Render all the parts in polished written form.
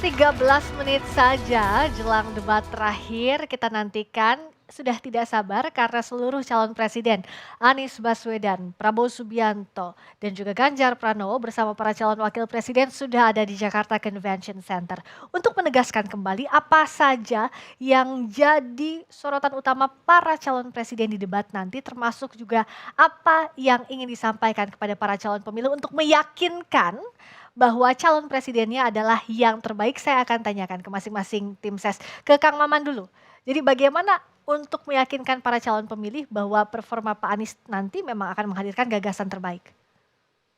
13 menit saja jelang debat terakhir kita nantikan sudah tidak sabar karena seluruh calon presiden Anies Baswedan, Prabowo Subianto, dan juga Ganjar Pranowo bersama para calon wakil presiden sudah ada di Jakarta Convention Center untuk menegaskan kembali apa saja yang jadi sorotan utama para calon presiden di debat nanti termasuk juga apa yang ingin disampaikan kepada para calon pemilu untuk meyakinkan bahwa calon presidennya adalah yang terbaik. Saya akan tanyakan ke masing-masing tim ses. Ke Kang Maman dulu. Jadi bagaimana untuk meyakinkan para calon pemilih bahwa performa Pak Anies nanti memang akan menghadirkan gagasan terbaik?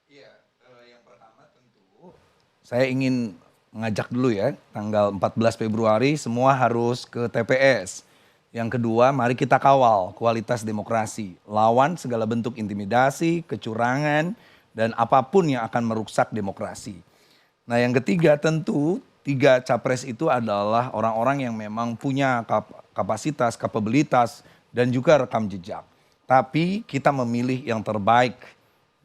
Iya, yang pertama tentu saya ingin mengajak dulu ya, tanggal 14 Februari semua harus ke TPS. Yang kedua, mari kita kawal kualitas demokrasi, lawan segala bentuk intimidasi, kecurangan, dan apapun yang akan merusak demokrasi. Nah yang ketiga tentu 3 capres itu adalah orang-orang yang memang punya kapasitas, kapabilitas, dan juga rekam jejak. Tapi kita memilih yang terbaik.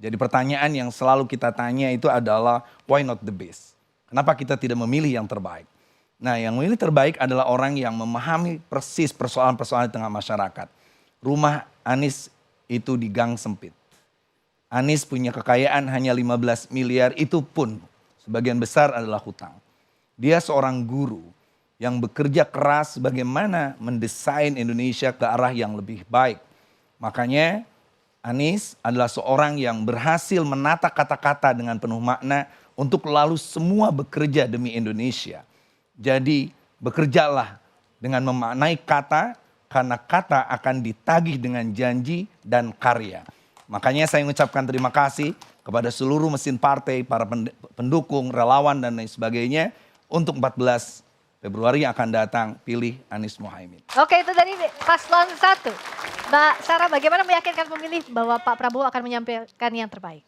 Jadi pertanyaan yang selalu kita tanya itu adalah why not the best? Kenapa kita tidak memilih yang terbaik? Nah yang memilih terbaik adalah orang yang memahami persis persoalan-persoalan di tengah masyarakat. Rumah Anies itu di gang sempit. Anies punya kekayaan hanya 15 miliar, itu pun sebagian besar adalah hutang. Dia seorang guru yang bekerja keras bagaimana mendesain Indonesia ke arah yang lebih baik. Makanya Anies adalah seorang yang berhasil menata kata-kata dengan penuh makna untuk lalu semua bekerja demi Indonesia. Jadi bekerjalah dengan memaknai kata, karena kata akan ditagih dengan janji dan karya. Makanya saya mengucapkan terima kasih kepada seluruh mesin partai, para pendukung, relawan dan lain sebagainya. Untuk 14 Februari yang akan datang, pilih Anies Mohaimin. Oke, itu tadi paslon 1. Mbak Sarah, bagaimana meyakinkan pemilih bahwa Pak Prabowo akan menyampaikan yang terbaik?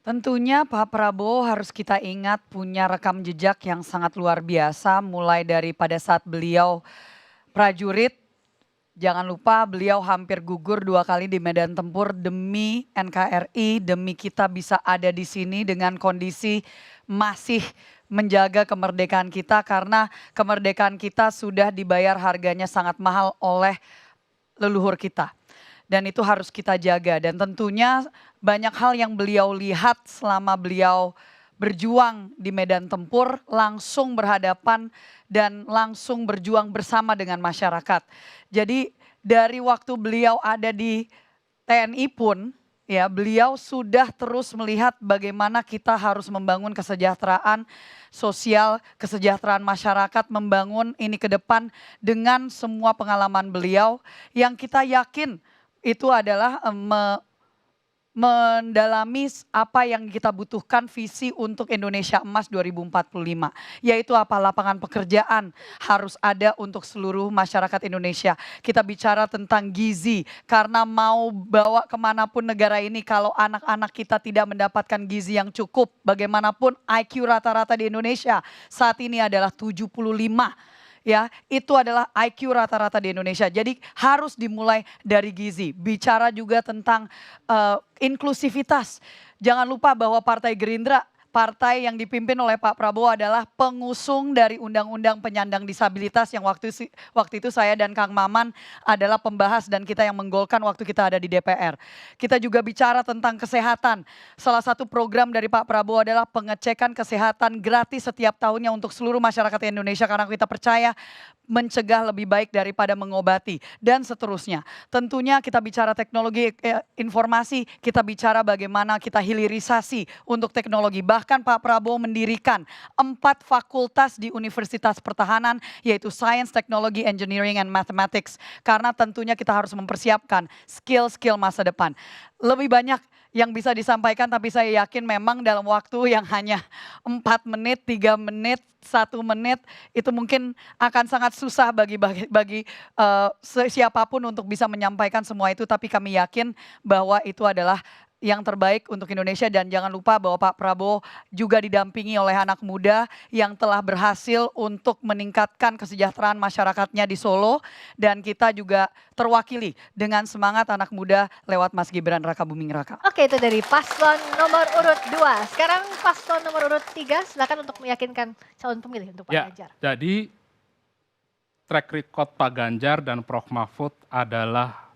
Tentunya Pak Prabowo harus kita ingat punya rekam jejak yang sangat luar biasa, mulai dari pada saat beliau prajurit. Jangan lupa beliau hampir gugur 2 kali di medan tempur demi NKRI, demi kita bisa ada di sini dengan kondisi masih menjaga kemerdekaan kita, karena kemerdekaan kita sudah dibayar harganya sangat mahal oleh leluhur kita. Dan itu harus kita jaga, dan tentunya banyak hal yang beliau lihat selama beliau berjuang di medan tempur, langsung berhadapan dan langsung berjuang bersama dengan masyarakat. Jadi dari waktu beliau ada di TNI pun ya, beliau sudah terus melihat bagaimana kita harus membangun kesejahteraan sosial, kesejahteraan masyarakat, membangun ini ke depan dengan semua pengalaman beliau yang kita yakin itu adalah mendalami apa yang kita butuhkan visi untuk Indonesia Emas 2045. Yaitu apa? Lapangan pekerjaan harus ada untuk seluruh masyarakat Indonesia. Kita bicara tentang gizi, karena mau bawa kemanapun negara ini kalau anak-anak kita tidak mendapatkan gizi yang cukup, bagaimanapun IQ rata-rata di Indonesia saat ini adalah 75. Ya, itu adalah IQ rata-rata di Indonesia. Jadi harus dimulai dari gizi. Bicara juga tentang inklusivitas. Jangan lupa bahwa Partai Gerindra, partai yang dipimpin oleh Pak Prabowo, adalah pengusung dari Undang-Undang Penyandang Disabilitas yang waktu itu saya dan Kang Maman adalah pembahas dan kita yang menggolkan waktu kita ada di DPR. Kita juga bicara tentang kesehatan. Salah satu program dari Pak Prabowo adalah pengecekan kesehatan gratis setiap tahunnya untuk seluruh masyarakat Indonesia, karena kita percaya mencegah lebih baik daripada mengobati, dan seterusnya. Tentunya kita bicara teknologi informasi, kita bicara bagaimana kita hilirisasi untuk teknologi. Bahkan Pak Prabowo mendirikan 4 fakultas di Universitas Pertahanan, yaitu Science, Technology, Engineering, and Mathematics. Karena tentunya kita harus mempersiapkan skill-skill masa depan. Lebih banyak yang bisa disampaikan, tapi saya yakin memang dalam waktu yang hanya 4 menit, 3 menit, 1 menit, itu mungkin akan sangat susah bagi siapapun untuk bisa menyampaikan semua itu. Tapi kami yakin bahwa itu adalah yang terbaik untuk Indonesia dan jangan lupa bahwa Pak Prabowo juga didampingi oleh anak muda yang telah berhasil untuk meningkatkan kesejahteraan masyarakatnya di Solo dan kita juga terwakili dengan semangat anak muda lewat Mas Gibran Rakabuming Raka. Oke, itu dari paslon nomor urut 2. Sekarang paslon nomor urut 3, silakan untuk meyakinkan calon pemilih untuk Pak Ya, Ganjar. jadi track record Pak Ganjar dan Prof. Mahfud adalah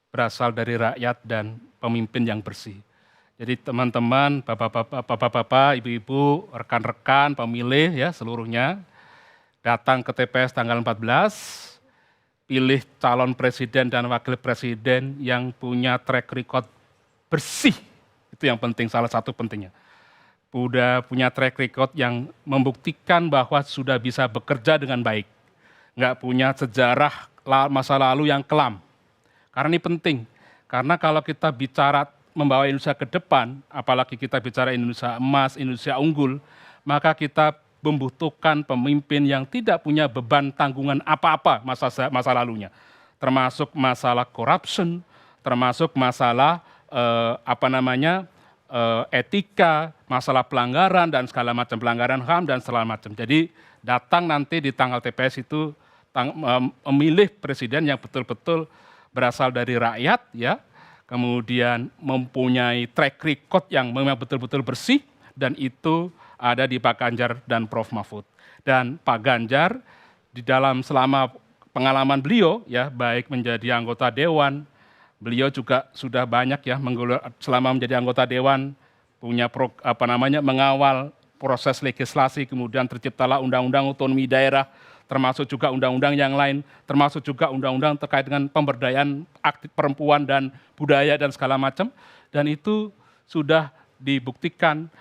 berasal dari rakyat dan pemimpin yang bersih. Jadi teman-teman, bapak-bapak, ibu-ibu, rekan-rekan, pemilih ya seluruhnya datang ke TPS tanggal 14, pilih calon presiden dan wakil presiden yang punya track record bersih. Itu yang penting, salah satu pentingnya. Udah punya track record yang membuktikan bahwa sudah bisa bekerja dengan baik. Nggak punya sejarah masa lalu yang kelam. Karena ini penting, karena kalau kita bicara membawa Indonesia ke depan, apalagi kita bicara Indonesia emas, Indonesia unggul, maka kita membutuhkan pemimpin yang tidak punya beban tanggungan apa-apa masa lalunya. Termasuk masalah corruption, termasuk masalah etika, masalah pelanggaran dan segala macam, pelanggaran HAM dan segala macam. Jadi datang nanti di tanggal TPS itu memilih presiden yang betul-betul berasal dari rakyat, ya, kemudian mempunyai track record yang memang betul-betul bersih, dan itu ada di Pak Ganjar dan Prof. Mahfud. Dan Pak Ganjar di dalam selama pengalaman beliau, ya, baik menjadi anggota dewan, beliau juga sudah banyak ya selama menjadi anggota dewan punya mengawal proses legislasi, kemudian terciptalah undang-undang otonomi daerah, termasuk juga undang-undang yang lain, termasuk juga undang-undang terkait dengan pemberdayaan aktif perempuan dan budaya dan segala macam. Dan itu sudah dibuktikan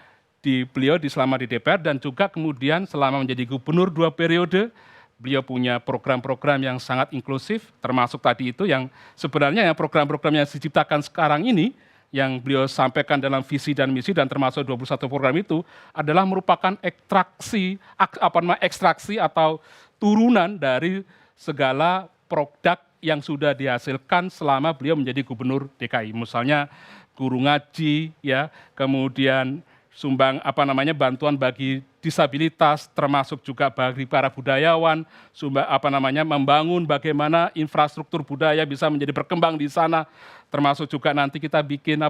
beliau selama di DPR dan juga kemudian selama menjadi gubernur 2 periode, beliau punya program-program yang sangat inklusif, termasuk tadi itu yang sebenarnya yang program-program yang diciptakan sekarang ini, yang beliau sampaikan dalam visi dan misi dan termasuk 21 program itu adalah merupakan ekstraksi atau turunan dari segala produk yang sudah dihasilkan selama beliau menjadi gubernur DKI. Misalnya guru ngaji, ya, kemudian bantuan bagi disabilitas, termasuk juga bagi para budayawan, membangun bagaimana infrastruktur budaya bisa menjadi berkembang di sana, termasuk juga nanti kita bikin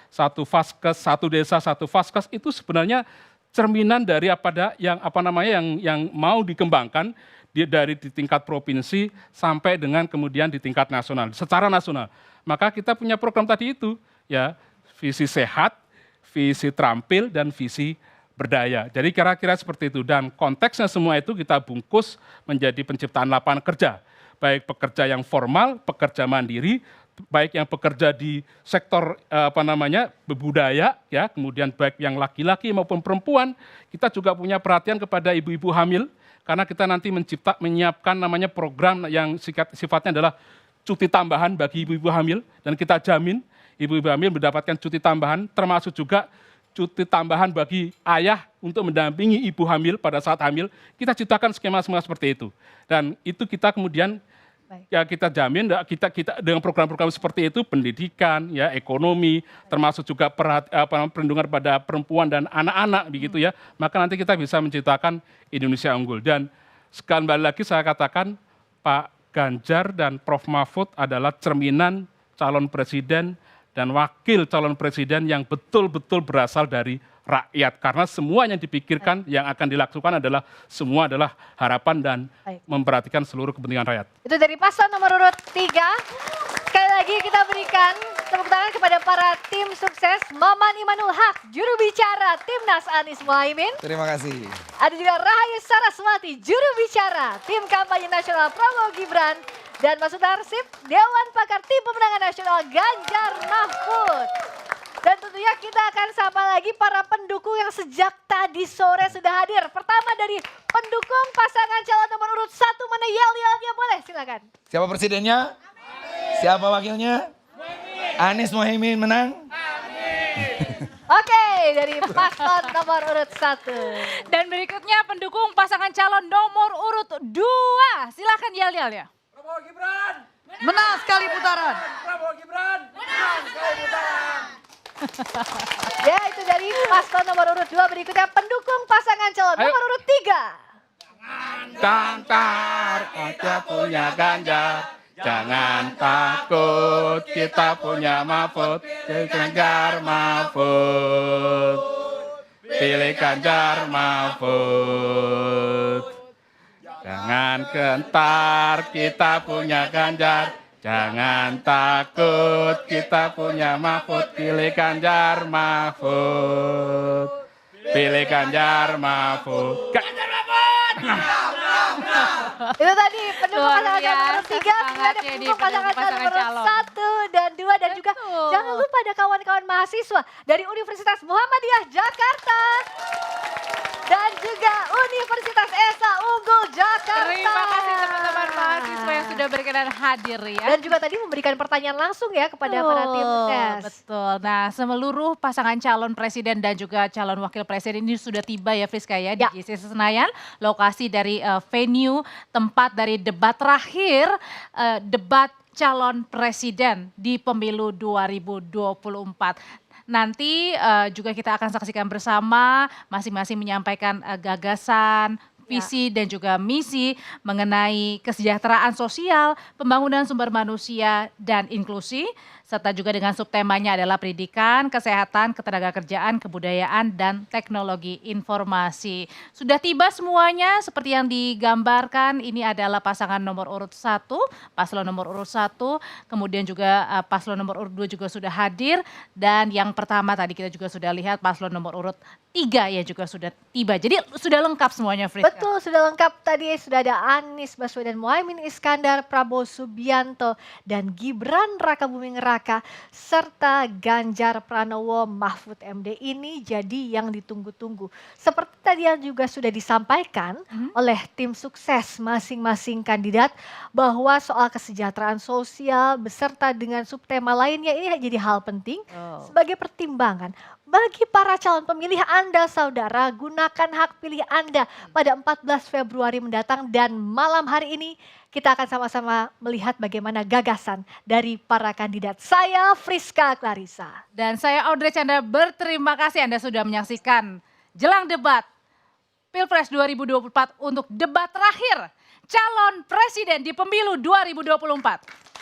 satu vaskes, satu desa, satu vaskes, itu sebenarnya cerminan dari yang mau dikembangkan dari di tingkat provinsi sampai dengan kemudian di tingkat nasional, secara nasional. Maka kita punya program tadi itu, ya, visi sehat, visi terampil, dan visi berdaya. Jadi kira-kira seperti itu. Dan konteksnya semua itu kita bungkus menjadi penciptaan lapangan kerja. Baik pekerja yang formal, pekerja mandiri, baik yang bekerja di sektor budaya, ya, kemudian baik yang laki-laki maupun perempuan. Kita juga punya perhatian kepada ibu-ibu hamil, karena kita nanti menyiapkan program yang sifatnya adalah cuti tambahan bagi ibu-ibu hamil, dan kita jamin ibu-ibu hamil mendapatkan cuti tambahan, termasuk juga cuti tambahan bagi ayah untuk mendampingi ibu hamil pada saat hamil. Kita ciptakan skema-skema seperti itu. Dan itu kita kemudian ya kita jamin, kita dengan program-program seperti itu, pendidikan, ya, ekonomi, termasuk juga perlindungan pada perempuan dan anak-anak begitu ya. Maka nanti kita bisa menciptakan Indonesia unggul. Dan sekali lagi saya katakan Pak Ganjar dan Prof. Mahfud adalah cerminan calon presiden dan wakil calon presiden yang betul-betul berasal dari rakyat, karena semua yang dipikirkan yang akan dilakukan semua adalah harapan dan memperhatikan seluruh kepentingan rakyat. Itu dari paslon nomor urut 3. Sekali lagi kita berikan tepuk tangan kepada para tim sukses. Maman Imanul Haq, juru bicara Timnas Anies Mohaimin. Terima kasih. Ada juga Rahayu Saraswati, juru bicara Tim Kampanye Nasional Prabowo Gibran. Dan Mas Sutarsip, Dewan Pakar Tim Pemenangan Nasional Ganjar Mahfud. Dan tentunya kita akan sapa lagi para pendukung yang sejak tadi sore sudah hadir. Pertama dari pendukung pasangan calon nomor urut 1, mana yel-yelnya boleh, silakan. Siapa presidennya? Amin. Siapa wakilnya? Anies Mohaimin menang? Oke, dari paslon nomor urut 1. Dan berikutnya pendukung pasangan calon nomor urut 2. Silakan yel-yel ya. Prabowo Gibran. Menang sekali putaran. Prabowo Gibran. Menang sekali putaran. Ya, itu dari paslon nomor urut 2. Berikutnya pendukung pasangan calon Ayo. nomor urut 3. Ganjar, kita punya Ganjar. Jangan takut, kita punya Mahfud. Ganjar Mahfud. Pilih Ganjar Mahfud. Jangan gentar, kita punya Ganjar. Jangan takut, kita punya Mahfud. Pilih Ganjar Mahfud. Pilih Ganjar Mahfud. Ganjar Mahfud! Itu tadi pendukung Luar pasangan calon nomor 3, biasa kemudian ada semangatnya nih pendukung pasangan calon pasangan nomor calon. 1 dan 2 dan juga Betul. jangan lupa ada kawan-kawan mahasiswa dari Universitas Muhammadiyah Jakarta dan juga Universitas Esa Unggul Jakarta. Terima kasih teman-teman mahasiswa yang sudah berkenan hadir ya. Dan juga tadi memberikan pertanyaan langsung ya kepada para tim ses. Betul. Nah, seluruh pasangan calon presiden dan juga calon wakil presiden ini sudah tiba ya Friska ya di Ya. GC Senayan, lokasi dari venue tempat dari debat terakhir, debat calon presiden di pemilu 2024. Nanti juga kita akan saksikan bersama masing-masing menyampaikan gagasan, visi dan juga misi mengenai kesejahteraan sosial, pembangunan sumber manusia dan inklusi, serta juga dengan subtemanya adalah pendidikan, kesehatan, ketenagakerjaan, kebudayaan, dan teknologi informasi. Sudah tiba semuanya seperti yang digambarkan, ini adalah pasangan nomor urut 1, paslon nomor urut 1, kemudian juga paslon nomor urut 2 juga sudah hadir, dan yang pertama tadi kita juga sudah lihat paslon nomor urut 3 ya juga sudah tiba. Jadi sudah lengkap semuanya Friska. Betul, sudah lengkap tadi sudah ada Anies Baswedan, Muhaimin Iskandar, Prabowo Subianto, dan Gibran Rakabuming Raka, serta Ganjar Pranowo Mahfud MD ini jadi yang ditunggu-tunggu. Seperti tadi yang juga sudah disampaikan oleh tim sukses masing-masing kandidat bahwa soal kesejahteraan sosial beserta dengan subtema lainnya ini jadi hal penting sebagai pertimbangan. Bagi para calon pemilih Anda saudara, gunakan hak pilih Anda pada 14 Februari mendatang dan malam hari ini kita akan sama-sama melihat bagaimana gagasan dari para kandidat. Saya Friska Clarissa. Dan saya Audrey Chandra berterima kasih Anda sudah menyaksikan jelang debat Pilpres 2024 untuk debat terakhir calon presiden di pemilu 2024.